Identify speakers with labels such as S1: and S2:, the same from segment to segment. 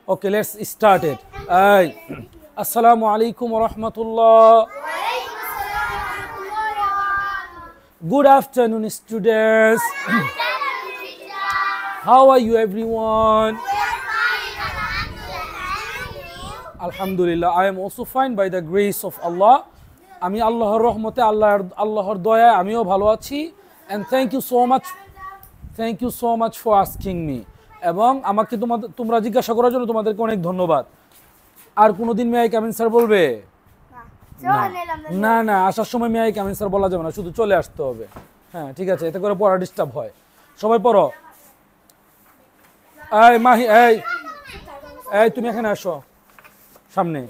S1: Okay, let's start it. Assalamu alaikum wa rahmatullah. Good afternoon, students. How are you, everyone? Alhamdulillah, I am also fine by the grace of Allah. আমি আল্লাহর রহমতে আল্লাহর দয়ায় আমিও ভালো আছি, and thank you so much for asking me. এবং আমাকে তোমরা জিজ্ঞাসা করার জন্য তোমাদেরকে অনেক ধন্যবাদ। আর কোনোদিন মে আই কামিন স্যার বলবে? না না, আসার সময় মে আই কামিন স্যার বলা যাবে না, শুধু চলে আসতে হবে। হ্যাঁ ঠিক আছে, এতে করে পড়া ডিস্টার্ব হয়। সবাই পড়ো। এই মাহি, এই তুমি এখানে আসো, সামনে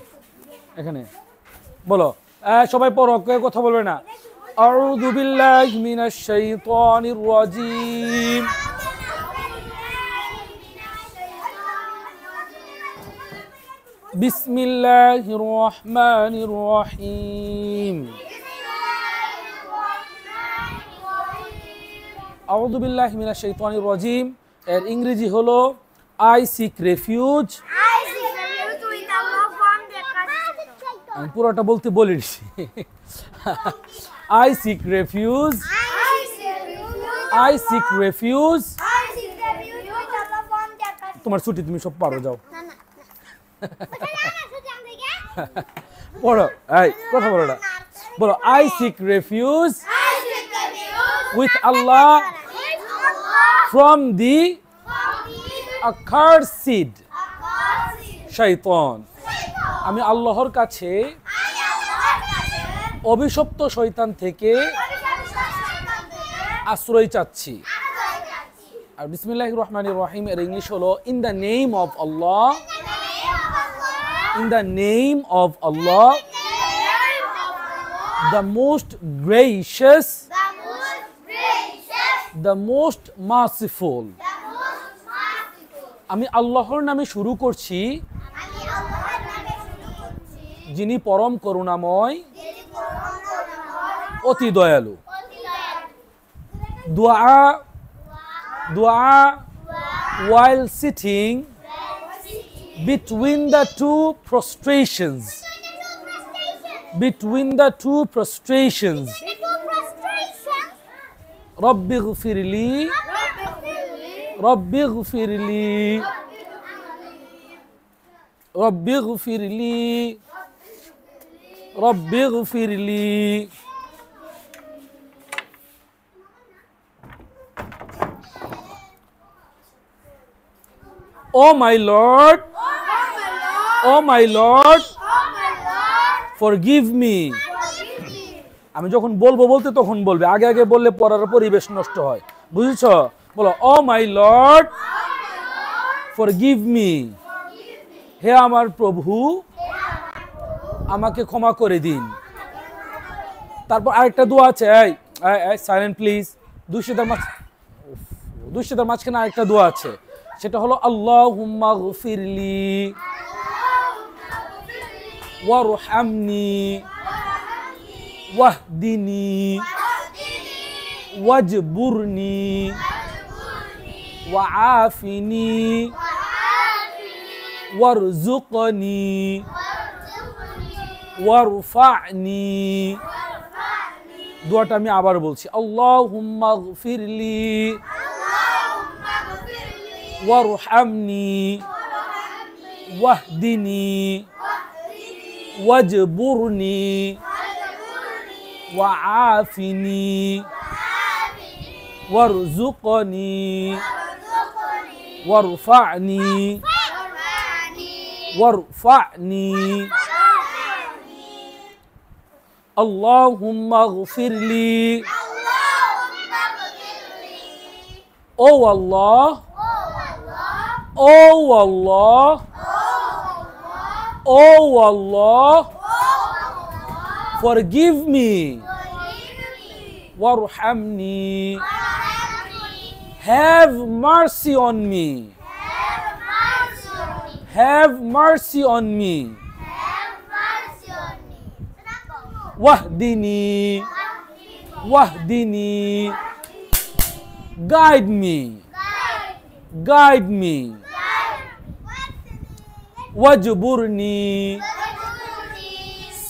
S1: এখানে বলো। সবাই পড়ো, কেউ কথা বলবে না। আউযু বিল্লাহি মিনাশ শাইতানির রাজীম। বিসমিল্লাহির রহমানির রহিম। আউযু বিল্লাহি মিনাশ শাইতানির রাজীম এর ইংরেজি হলো আই সিক রেফিউজ। আমি পুরোটা বলতে বলিনি। I seek refuge. I seek refuge. তোমার ছুটি, তুমি সব পারো, যাও পড়ো। এই কথা বলো না, বলো I seek refuge with Allah from the accursed shaitan. আমি আল্লাহর কাছে অভিশপ্ত শয়তান থেকে আশ্রয় চাচ্ছি। আর বিসমিল্লাহির রহমানির রহিম এর ইংলিশ হলো in the name of Allah, in the name of Allah, the most gracious, the most merciful. আমি আল্লাহর নামে শুরু করছি, যিনি পরম করুণাময়, অতি দয়ালু। দোয়া while sitting between the two prostrations, between the two prostrations. Rabbi ghfirli, Rabbi ghfirli, Rabbi ghfirli, Rabbi ghfirli. Oh my Lord, oh my Lord, forgive me. আমি যখন বলবো বলতে তখন বলবে, আগে আগে বললে পড়ার পরিবেশ নষ্ট হয়, বুঝেছো? বলো oh my Lord, forgive me. হে আমার প্রভু, আমাকে ক্ষমা করে দিন। তারপর আরেকটা দোয়া আছে, সাইলেন্ট প্লিজ। দুইশোটার মাঝখানে আরেকটা দোয়া আছে, সেটা হলো আল্লাহুম্মা গফিরলি ওয়ারহামনি ওয়াহদিনি ওয়াজবুরনি ওয়াআফিনি ওয়ারযুকনি ওয়ারফা'নি। দোয়াটা আমি আবার বলছি, আল্লাহুম্মা গফিরলি ওয়ারহামনি ওয়াহদিনি ওয়াজবুরনি ওয়াআফিনি ওয়ারযুকনি ওয়ারফা'নি ওয়ারফা'নি। Allahumma ghfirli. Oh Allah, oh Allah, oh Allah, forgive me, warhamni, have mercy on me, have mercy on me. Wahdini, wahdini, guide me, guide me. wajburni,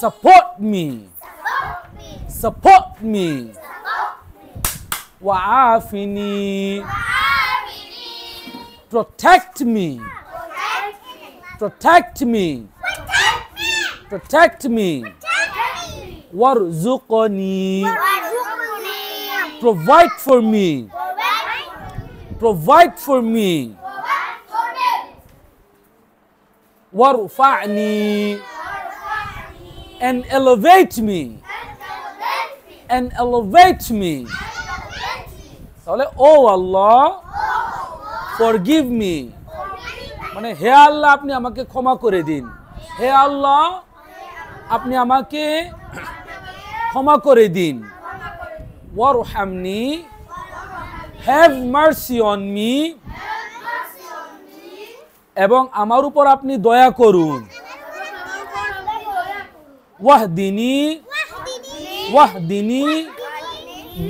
S1: support me, support me, wa'afini, protect me, protect me, protect me, warzuqni, provide for me, provide for me, warfa'ni, and elevate me, and elevate me. তাহলে ও আল্লাহ forgive me, মানে হে আল্লাহ আপনি আমাকে ক্ষমা করে দিন, হে আল্লাহ আপনি আমাকে ক্ষমা করে দিন, ওয়ারহামনি, have mercy on me, এবং আমার উপর আপনি দয়া করুন, ওয়াহদিনি, ওয়াহদিনি,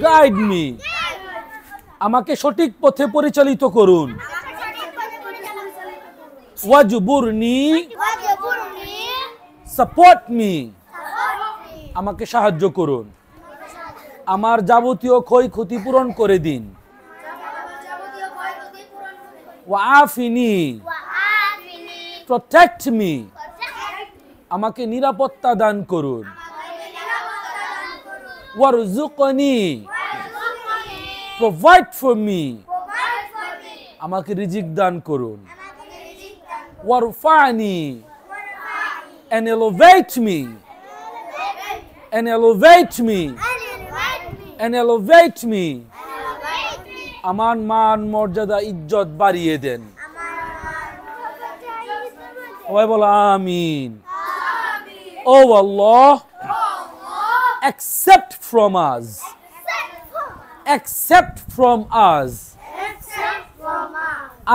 S1: গাইড মি, আমাকে সঠিক পথে পরিচালিত করুন, ওয়াজবুরনি, সাপোর্ট মি, আমাকে সাহায্য করুন, আমার যাবতীয় ক্ষয়ক্ষতি পূরণ করে দিন, ওয়াআফিনি, প্রটেক্ট মি, আমাকে নিরাপত্তা দান করুন, ওয়ারজুকনি, প্রোভাইড ফর মি, আমাকে রিজিক দান করুন, ওয়ারফানি, and elevate me, and elevate me, and elevate me, আমার মান মর্যাদা ইজ্জত বাড়িয়ে দেন, সবাই বলো আমিন। Oh Allah, accept from us, accept from us,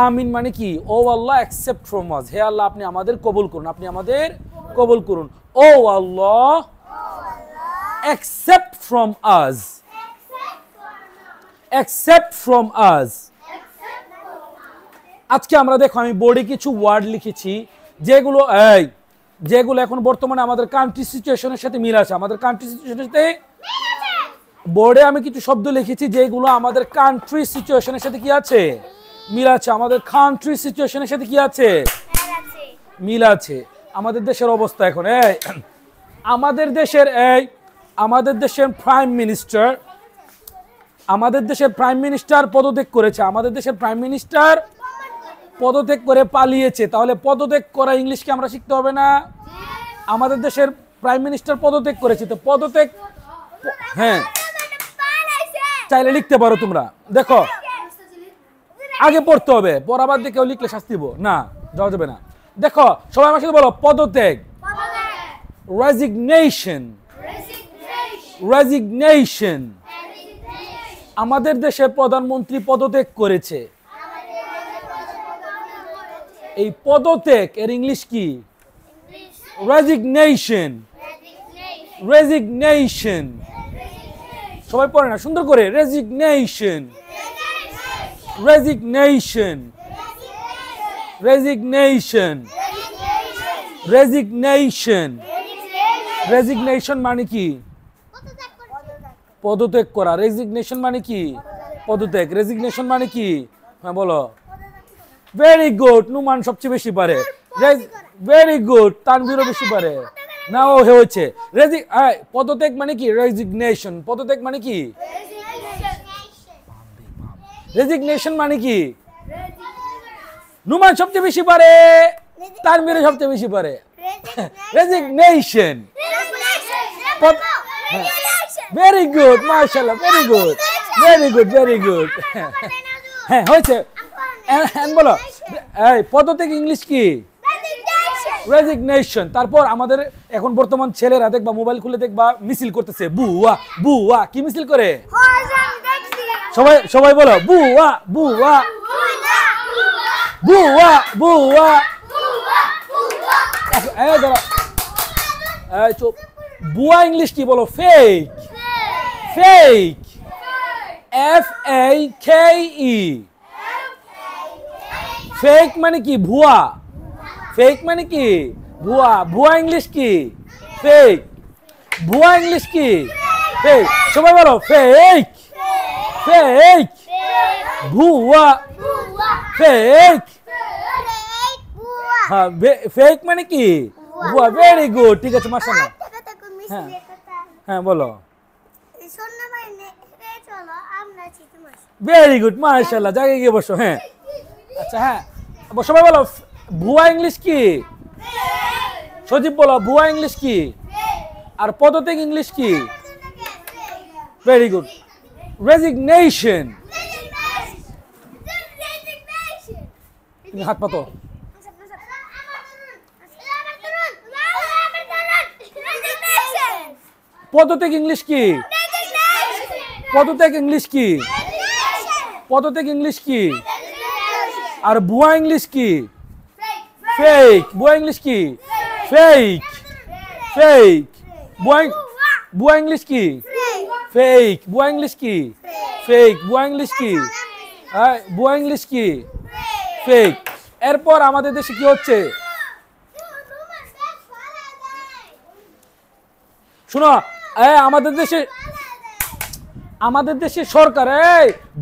S1: আমিন মানে কি? ও আল্লাহ accept from us, হে আল্লাহ আপনি আমাদের কবুল করুন, আপনি আমাদের কবুল করুন। ও আল্লাহ accept from us, accept from us। আজকে আমরা দেখো আমি বোর্ডে কিছু ওয়ার্ড লিখেছি যেগুলো এখন বর্তমানে আমাদের কান্ট্রি সিচুয়েশনের সাথে মিল আছে, আমাদের কান্ট্রি সিচুয়েশনের সাথে বোর্ডে আমি কিছু শব্দ লিখেছি যেগুলো আমাদের কান্ট্রি সিচুয়েশনের সাথে কি আছে, মিল আছে, আমাদের কান্ট্রি সিচুয়েশনের সাথে কি আছে, মিল আছে। আমাদের দেশের অবস্থা এখন আমাদের দেশের প্রাইম মিনিস্টার পদত্যাগ করেছে, আমাদের দেশের প্রাইম মিনিস্টার পদত্যাগ করে পালিয়েছে, তাহলে পদত্যাগ করা ইংলিশকে আমরা শিখতে হবে না? আমাদের দেশের প্রাইম মিনিস্টার পদত্যাগ করেছে, তো পদত্যাগ হ্যাঁ চাইলে লিখতে পারো তোমরা, দেখো আগে পড়তে হবে, পড়াবার দিকে কেউ লিখলে শাস্তি দিব না, যাওয়া যাবে না। দেখো সবাই আমার সাথে বলো, পদত্যাগ, রেজিগনেশন, রেজিগনেশন। আমাদের দেশের প্রধানমন্ত্রী পদত্যাগ করেছে, এই পদত্যাগ এর ইংলিশ কি? Resignation, resignation. সবাই পড়ে না সুন্দর করে, resignation, resignation, resignation, resignation. Resignation মানে কি? পদত্যাগ করা। রেজিগনেশন মানে কি? পদত্যাগ। রেজিগনেশন মানে কি? হ্যাঁ বলো। ভেরি গুড, নুমান সবচেয়ে বেশি পারে। ভেরি গুড, তানভীরও বেশি পারে। না ও হয়েছে। পদত্যাগ মানে কি? রেজিগনেশন। পদত্যাগ মানে কি? রেজিগনেশন মানে কি? নুমান সবচেয়ে বেশি পারে, তানভীর সবচেয়ে বেশি পারে। রেজিগনেশন। ভেরি গুড, মাশাআল্লাহ, very good, very good, very good. হ্যাঁ হয়েছে। বলো পদত্যাগ ইংলিশ কি? রেজিগনেশন। তারপর আমাদের এখন বর্তমান ছেলেরা দেখবা মোবাইল খুলে দেখবা মিছিল করতেছে, বুয়া বুয়া। কি মিছিল করে? সবাই সবাই বলো, বুয়া বুয়া বুয়া বুয়া। চুপ। বুয়া ইংলিশ কি বলো? Fake, fake, FAKE। ফেক মানে কি? ভুয়া। ফেক মানে কি? ভুয়া। ভুয়া ইংলিশ কি? ফেক। ভুয়া ইংলিশ কি? ফেক। সবাই বলো ফেক। ফেক। ভুয়া। ফেক। হ্যাঁ, ফেক মানে কি? ভুয়া। ভেরি গুড, ঠিক আছে, মাশাআল্লাহ। হ্যাঁ হ্যাঁ বলো। ভেরি গুড, মাশাআল্লাহ। জায়গায় গিয়ে বসো। হ্যাঁ, আচ্ছা, হ্যাঁ সবাই বলো ভুয়া ইংলিশ কি? সজীব বলো ভুয়া ইংলিশ কি? আর পদত্যাগ ইংলিশ কি? Very good. রেজিগনেশন। তুমি হাত পাতো। পদত্যাগ ইংলিশ কি? পদত্যাগ ইংলিশ কি? পদত্যাগ ইংলিশ কি? আর ভুয়া ইংলিশ কি? ফেক। ভুয়া ইংলিশ কি? ফেক। ফেক। ভুয়া ইংলিশ কি? ফেক। ভুয়া ইংলিশ কি? ফেক। ভুয়া ইংলিশ কি? ভুয়া ইংলিশ কি? ফেক। এরপর আমাদের দেশে কি হচ্ছে শোনো, আমাদের দেশে সরকার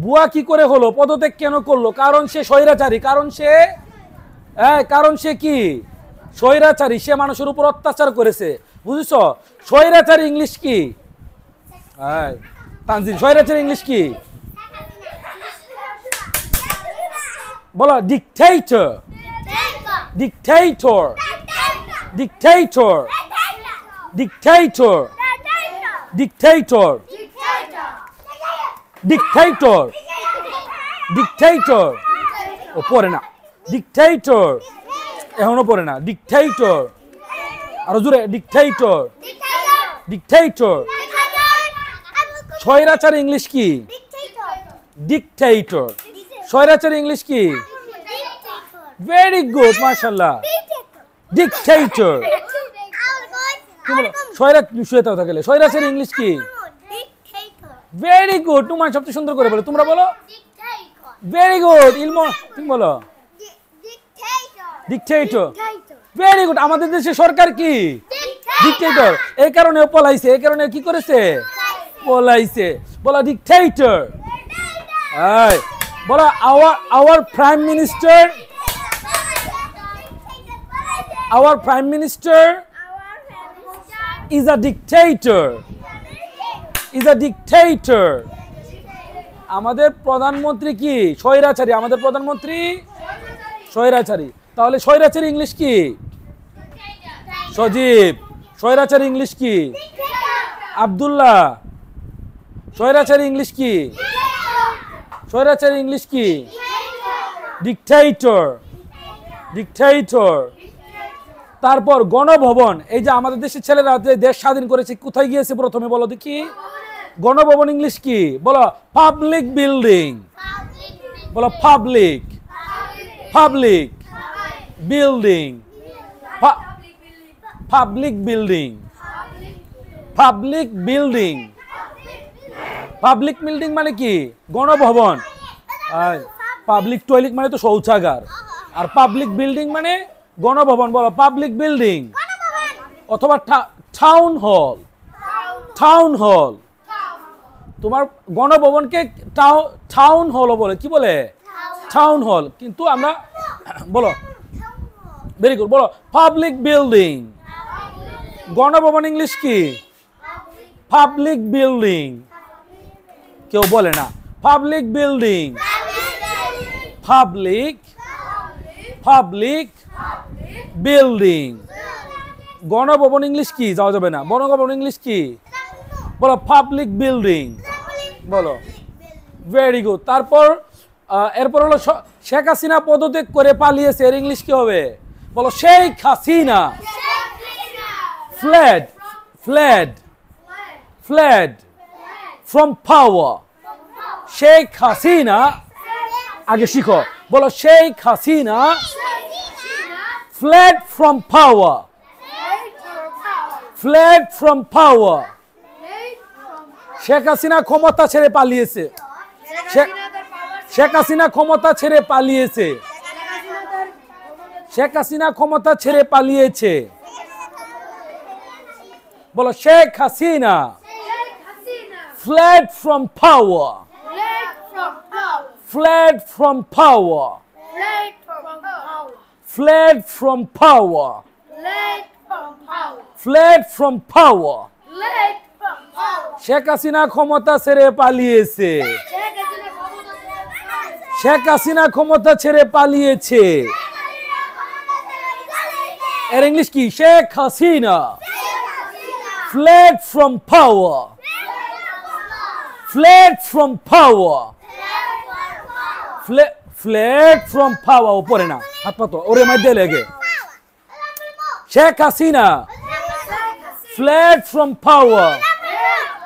S1: বুয়া কি করে হলো, পদত্যাগ কেন করলো? কারণ সে স্বৈরাচারী। কারণ সে কি? স্বৈরাচারী। সে মানুষের উপর অত্যাচার করেছে, বুঝছো? স্বৈরাচারী ইংলিশ কি? তানজিল, স্বৈরাচারী ইংলিশ কি? বলো dictator. Dictator. Dictator. Dictator. Dictator. Dictator. Dictator. ও পড়ে না। ডিকটেটর এখনো পড়ে না। ডিকটেটর। আরো জোরে। ডিকটেটর। ডিকটেটর। স্বৈরাচারী ইংলিশ কি? ডিকটেটর। স্বৈরাচারী ইংলিশ কি? ভেরি গুড, মাশাআল্লাহ। ডিকটেটর। কি বলো? স্বৈরাচারী ইংলিশ কি? Very good. তোমার সবচেয়ে সুন্দর করে বলো, তোমরা বলো। Very good. ইলমো, তুমি বলো ডিকটেটর। Very good. আমাদের দেশে সরকার কি? ডিকটেটর। এই কারণে পলাইছে। এই কারণে কি করেছে? পলাইছে। বলো ডিকটেটর। বলো hour prime minister. Our Prime Minister is a dictator. Is a dictator. আমাদের প্রধানমন্ত্রী কি? স্বৈরাচারী। আমাদের প্রধানমন্ত্রী স্বৈরাচারী। তাহলে স্বৈরাচারী ইংলিশ কি? সজীব, স্বৈরাচারী ইংলিশ কি? আব্দুল্লাহ, স্বৈরাচারী ইংলিশ কি? স্বৈরাচারী ইংলিশ কি? ডিকটেটর। ডিকটেটর। তারপর গণভবন। এই যে আমাদের দেশের ছেলেরা দেশ স্বাধীন করেছে, কোথায় গিয়েছে প্রথমে বলো দেখি? গণভবন ইংলিশ কি? বলো পাবলিক বিল্ডিং। বলো public. Public building. Public building. Public building. Public building মানে কি? গণভবন। পাবলিক টয়লেট মানে তো শৌচাগার। আর পাবলিক বিল্ডিং মানে গণভবন। বলো পাবলিক বিল্ডিং অথবা টাউন হল। Town hall. তোমার গণভবনকে টাউন হল বলে। কি বলে? Town hall. কিন্তু আমরা বলো ভেরি গুড। বলো পাবলিক বিল্ডিং। গণভবন ইংলিশ কি? Public building. কেউ বলে না। Public building. Public. Public building. Ganabhaban English কি? যাওয়া যাবে না। গণভবন ইংলিশ কি? বলো পাবলিক বিল্ডিং। বলো ভেরি গুড। তারপর এরপর হলো শেখ হাসিনা পদত্যাগ করে পালিয়েছে, এর ইংলিশ কি হবে? বলো Sheikh Hasina fled. Fled. Fled from power. Sheikh Hasina আগে শিখো। বলো Sheikh Hasina fled from power. Fled from power. Sheikh Hasina ক্ষমতা ছেড়ে পালিয়েছে। শেখ হাসিনা ক্ষমতা ছেড়ে পালিয়েছে। শেখ হাসিনা ক্ষমতা ছেড়ে পালিয়েছে বলো Sheikh Hasina fled from power fled from power fled from power fled from power Sheikh Hasina ক্ষমতা ছেড়ে পালিয়েছে শেখ হাসিনা ক্ষমতা ছেড়ে পালিয়েছে এর ইংলিশ কি Sheikh Hasina fled from power fled from power fled from power উপরে না হাত পাতো ওরে মধ্যে লেগে Sheikh Hasina fled from power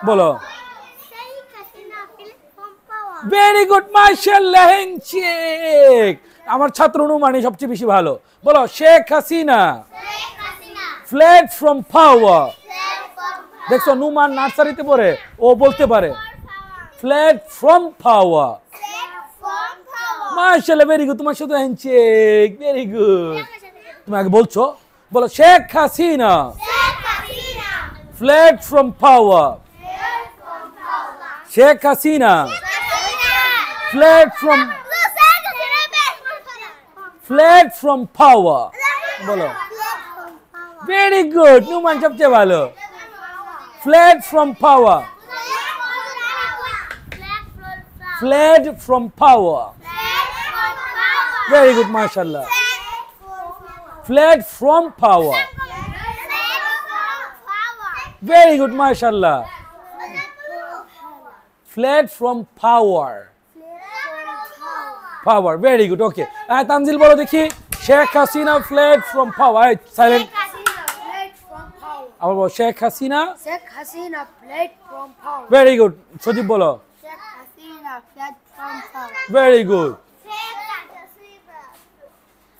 S1: বলো ভেরি গুড মাশাআল্লাহ হ্যান্ডশেক আমার ছাত্র অনুমানি সবচেয়ে বেশি ভালো বলো Sheikh Hasina fled from power দেখছো নুমান নার্সারিতে পড়ে ও বলতে পারে fled from power মাশাআল্লাহ ভেরি গুড তোমার সাথে হ্যান্ডশেক ভেরি গুড তুমি আগে বলছো বলো Sheikh Hasina fled from power Sheikh Hasina fled from power বলো ভেরি গুড নুমান সবচেয়ে ভালো fled from power fled from power very good mashallah fled from power very good mashallah fled from power power very good okay Tanzil বলো দেখি Sheikh Hasina fled from power silent আবার বলো Sheikh Hasina fled from power very good সজীব বলো Sheikh Hasina fled from power very good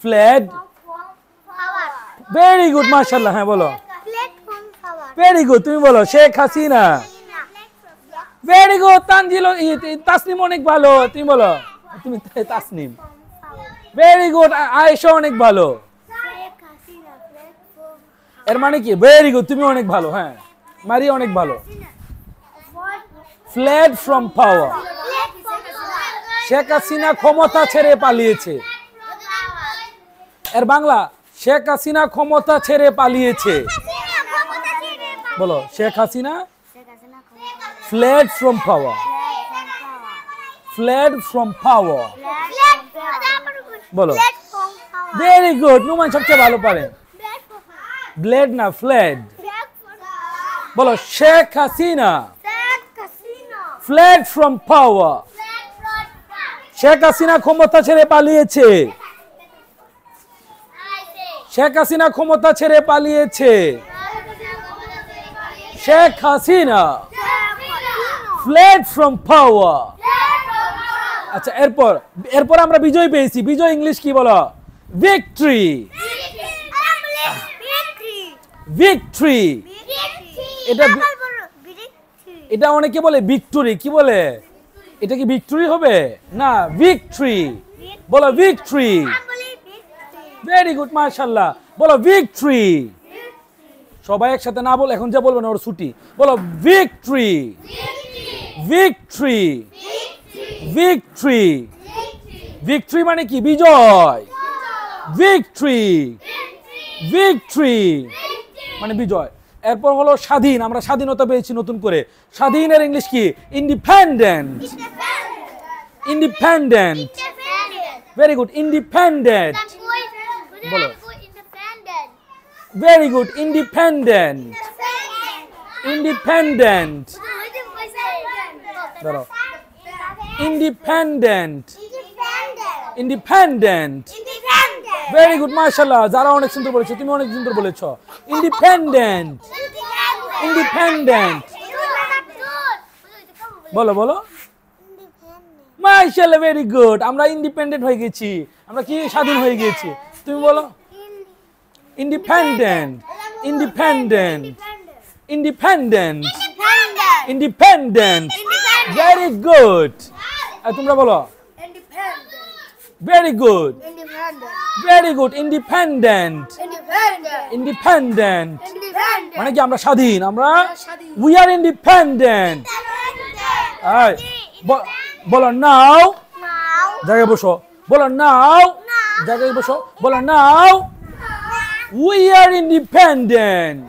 S1: fled very good mashallah হ্যাঁ বলো very good তুমি বলো Sheikh Hasina very good Tanzil Tasnim অনেক ভালো তুমি বলো তুমি তাসনিম very good আয়েশা অনেক ভালো এর মানে কি ভেরি গুড তুমি অনেক ভালো হ্যাঁ মারিয়া অনেক ভালো fled from power Sheikh Hasina ক্ষমতা ছেড়ে পালিয়েছে এর বাংলা শেখ হাসিনা ক্ষমতা ছেড়ে পালিয়েছে বলো Sheikh Hasina fled from power fled from power বলো ভেরি গুড নুমান সবচেয়ে ভালো পারে ব্লেড না ফ্লেড বলো Sheikh Hasina fled from power Sheikh Hasina ক্ষমতা ছেড়ে পালিয়েছে শেখ হাসিনা ক্ষমতা ছেড়ে পালিয়েছে Sheikh Hasina fled from power আচ্ছা এরপর আমরা বিজয় পেয়েছি বিজয় ইংলিশ কি বলো victory victory এটা অনেকে বলে ভিক্টরি কি বলে এটা কি ভিক্টরি হবে না victory বলো victory ভেরি গুড মাশাআল্লাহ বলো victory সবাই একসাথে না বল এখন যা বলবে না ওর ছুটি বলো victory victory victory victory মানে কি বিজয় victory victory মানে বিজয় এরপর হলো স্বাধীন আমরা স্বাধীনতা পেয়েছি নতুন করে স্বাধীনের ইংলিশ কি independent independent very good independent বলো ভেরি গুড ইন্ডিপেন্ডেন্ট ইন্ডিপেন্ডেন্ট ধরো ইন্ডিপেন্ডেন্ট ইন্ডিপেন্ডেন্ট ভেরি গুড মাশাআল্লাহ যারা অনেক সুন্দর বলেছো তুমি অনেক সুন্দর বলেছো ইন্ডিপেন্ডেন্ট ইন্ডিপেন্ডেন্ট বলো বলো মাশাআল্লাহ ভেরি গুড আমরা ইন্ডিপেন্ডেন্ট হয়ে গেছি আমরা কি স্বাধীন হয়ে গেছি তুমি বলো independent independent independent independent very good আর তোমরা বলো independent very good independent very good independent
S2: Independent.
S1: Independent
S2: Independent.
S1: মানে কি আমরা স্বাধীন আমরা
S2: স্বাধীন।
S1: উই আর ইন্ডিপেন্ডেন্ট বলো নাও জায়গায় বসো বলো নাও জায়গায় বসো বলো now we are independent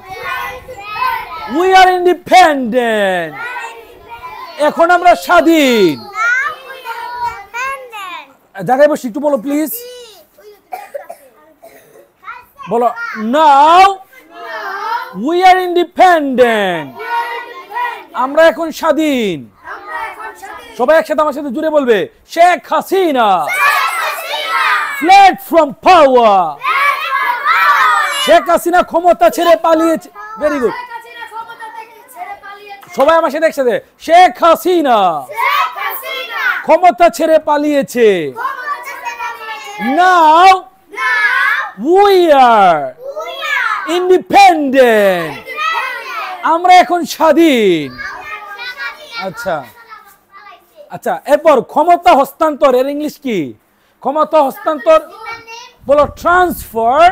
S1: we are independent এখন আমরা স্বাধীন জায়গায় বসে একটু বলো প্লিজ বলো নাও উই আর ইন্ডিপেন্ডেন্ট আমরা এখন স্বাধীন সবাই একসাথে আমার সাথে জুড়ে বলবে Sheikh Hasina fled from power Sheikh Hasina ক্ষমতা ছেড়ে পালিয়েছে ভেরি গুড সবাই আমার সাথে একসাথে শেখ হাসিনা ক্ষমতা ছেড়ে পালিয়েছে নাও উই আর ইন্ডিপেন্ডেন্ট আমরা এখন স্বাধীন আচ্ছা আচ্ছা এরপর ক্ষমতা হস্তান্তর এর ইংলিশ কি ক্ষমতা হস্তান্তর বলো ট্রান্সফার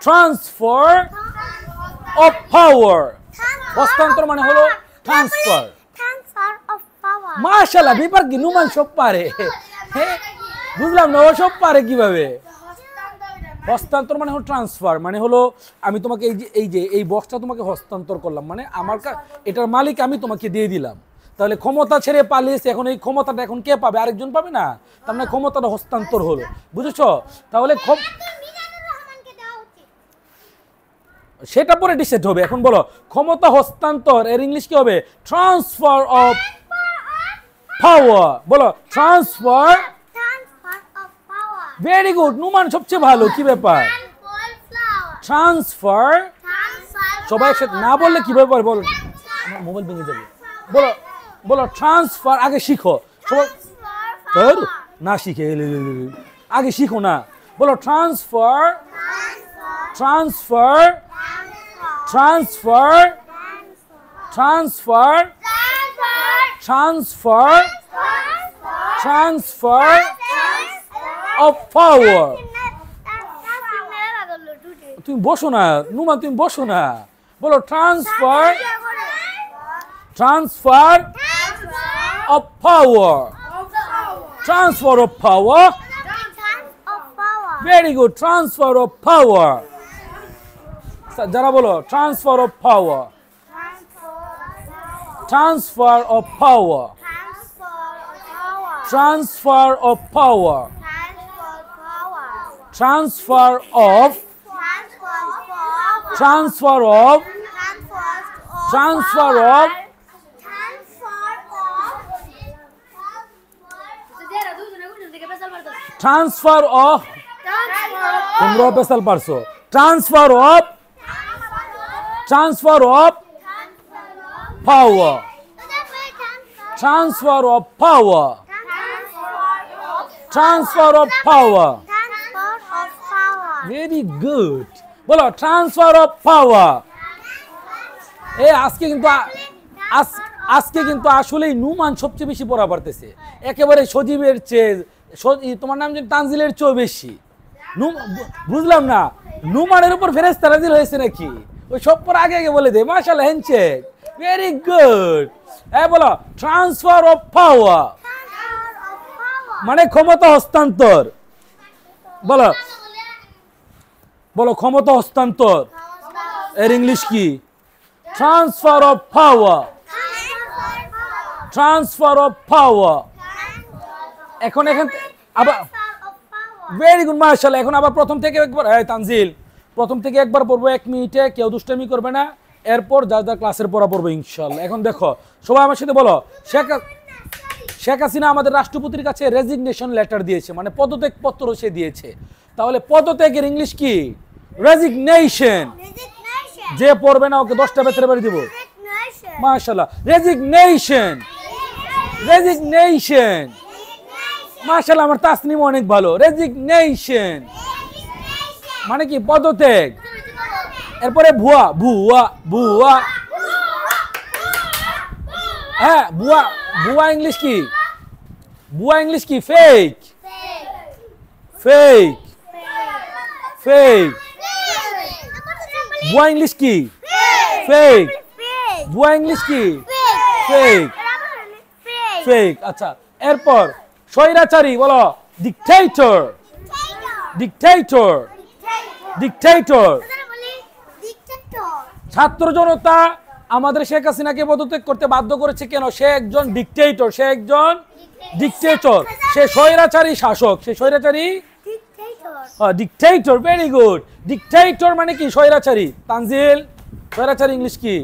S1: ট্রান্সফার অফ পাওয়ার হস্তান্তর মানে হলো ট্রান্সফার মাশাআল্লাহ বিপার কি নুমান সব পারে বুঝলাম না ও সব পারে কিভাবে হস্তান্তর মানে হলো ট্রান্সফার মানে হলো আমি তোমাকে এই বক্সটা তোমাকে হস্তান্তর করলাম মানে আমার এটার মালিক আমি তোমাকে দিয়ে দিলাম তাহলে ক্ষমতা ছেড়ে পালিয়েছে এখন এই ক্ষমতাটা এখন কে পাবে আরেকজন পাবে না তার মানে ক্ষমতাটা হস্তান্তর হলো বুঝেছো তাহলে সেটা পরে ডিসাইড হবে এখন বলো ক্ষমতা হস্তান্তর এর ইংলিশ কি হবে ট্রান্সফার অফ পাওয়ার বলো ট্রান্সফার ভেরি গুড নুমান সবচেয়ে ভালো কি ব্যাপার ট্রান্সফার সবাই একসাথে না বললে কিভাবে পারবে বলো আমার মোবাইল ভেঙে যাবে বলো বলো ট্রান্সফার আগে শিখো সবাই না শিখে আগে শিখো না বলো transfer transfer transfer transfer transfer transfer of power তুমি বসো না নুমান তুমি বসো না বলো transfer transfer of power transfer of power very good transfer of power যারা বলো transfer of power transfer of power transfer of power transfer of transfer of transfer of transfer of তোমরা পেশাল পারছো transfer of transfer of power transfer of power transfer of power very good বলো transfer of power আজকে কিন্তু আসলেই নুমান সবচেয়ে বেশি পড়া পারতেছে একেবারে সজীবের চেয়ে তোমার নাম যে তানজিলের চেয়ে বেশি বুঝলাম না নুমানের উপর ফেরেশতা নাযিল হয়েছে নাকি ওই সব পর আগে আগে বলে দে মাশাআল্লাহ হ্যান্ডশেক ভেরি গুড বলো ট্রান্সফার অফ পাওয়ার মানে ক্ষমতা হস্তান্তর বলো বলো ক্ষমতা হস্তান্তর এর ইংলিশ কি transfer of power transfer of power এখন আবার ভেরি গুড মাশাআল্লাহ এখন আবার প্রথম থেকে একবার তানজিল প্রথম থেকে একবার পড়বো 1 মিনিটে কেউ দুষ্টামি করবে না এরপর যা যা ক্লাসের পড়া পড়বো ইনশাআল্লাহ এখন দেখো সবাই আমার সাথে বলো শেখ হাসিনা আমাদের রাষ্ট্রপতির কাছে রেজিগনেশন লেটার দিয়েছে মানে পদত্যাগ পত্র সে দিয়েছে তাহলে পদত্যাগের ইংলিশ কি রেজিগনেশন যে পড়বে না ওকে 10টা বেতরে বাড়ি দিব মাশাআল্লাহ রেজিগনেশন রেজিগনেশন মাশাআল্লাহ আমার তাসনিম অনেক ভালো রেজিগনেশন মানে কি পদত্যাগ এরপরে ভুয়া ভুয়া ভুয়া হ্যাঁ ভুয়া ভুয়া ইংলিশ কি ফেক ফেক ফেক বুয়া ইংলিশ কি ফেক বুয়া ইংলিশ কি ফেক ফেক আচ্ছা এরপর স্বৈরাচারী বলো ডিক্টেটর ডিক্টেটর ডিক্টেটর ছাত্র জনতা আমাদের শেখ হাসিনাকে পদত্যাগ করতে বাধ্য করেছে কেন সে একজন ডিক্টেটর সে একজন ডিক্টেটর সে স্বৈরাচারী শাসক সে স্বৈরাচারী ডিক্টেটর ভেরি গুড ডিক্টেটর মানে কি স্বৈরাচারী তানজিল স্বৈরাচারী ইংলিশ কি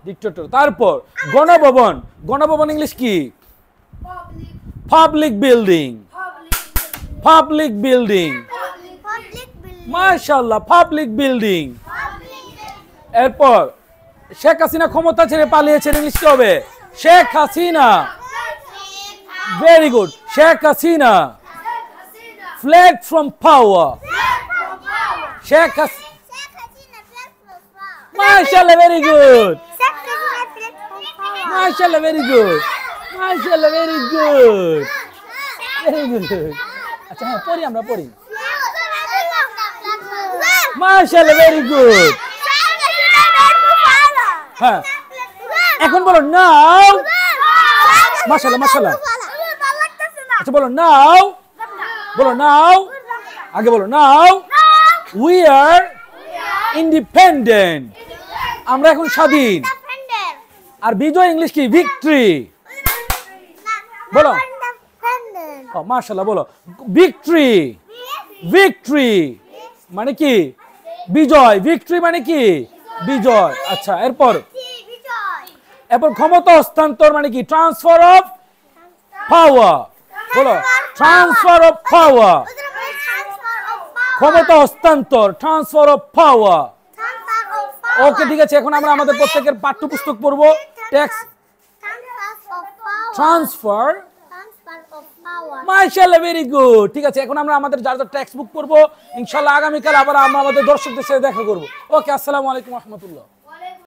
S1: ডিক্টেটর তারপর গণভবন গণভবন ইংলিশ কি পাবলিক বিল্ডিং পাবলিক বিল্ডিং মাশাআল্লাহ পাবলিক বিল্ডিং এরপর শেখ হাসিনা ক্ষমতা ছেড়ে পালিয়েছেন ইংলিশ কি হবে Sheikh Hasina very good Sheikh Hasina fled from power Sheikh Hasina মাশাআল্লাহ ভেরি গুড মাশাআল্লাহ ভেরি গুড মাশাআল্লাহ ভেরি গুড ভেরি গুড আচ্ছা হ্যাঁ পড়ি আমরা পড়ি মাশাআল্লাহ ভেরি গুড হ্যাঁ এখন বলো নাও মাশাআল্লাহ মাশাআল্লাহ আচ্ছা বলো নাও আগে বলো নাও উই আর ইন্ডিপেন্ডেন্ট আমরা এখন স্বাধীন আর বিজয় ইংলিশ কি ভিক্টরি বলো মাশাআল্লাহ বলো ভিক্টরি ভিক্টরি মানে কি বিজয় ভিক্টরি মানে কি বিজয় আচ্ছা এরপর ক্ষমতা হস্তান্তর মানে কি ট্রান্সফার অফ পাওয়ার বলো ট্রান্সফার অফ পাওয়ার ক্ষমতা হস্তান্তর ট্রান্সফার অফ পাওয়ার ওকে ঠিক আছে এখন আমরা আমাদের প্রত্যেকের পাঠ্যপুস্তক পড়বো টেক্সট ট্রান্সফার মাশাআল্লাহ ভেরি গুড ঠিক আছে এখন আমরা আমাদের যার যার টেক্সট বুক পড়বো ইনশাআল্লাহ আগামীকাল আবার আমরা আমাদের দর্শকদের সাথে দেখা করবো ওকে আসসালামু আলাইকুম ওয়া রাহমাতুল্লাহ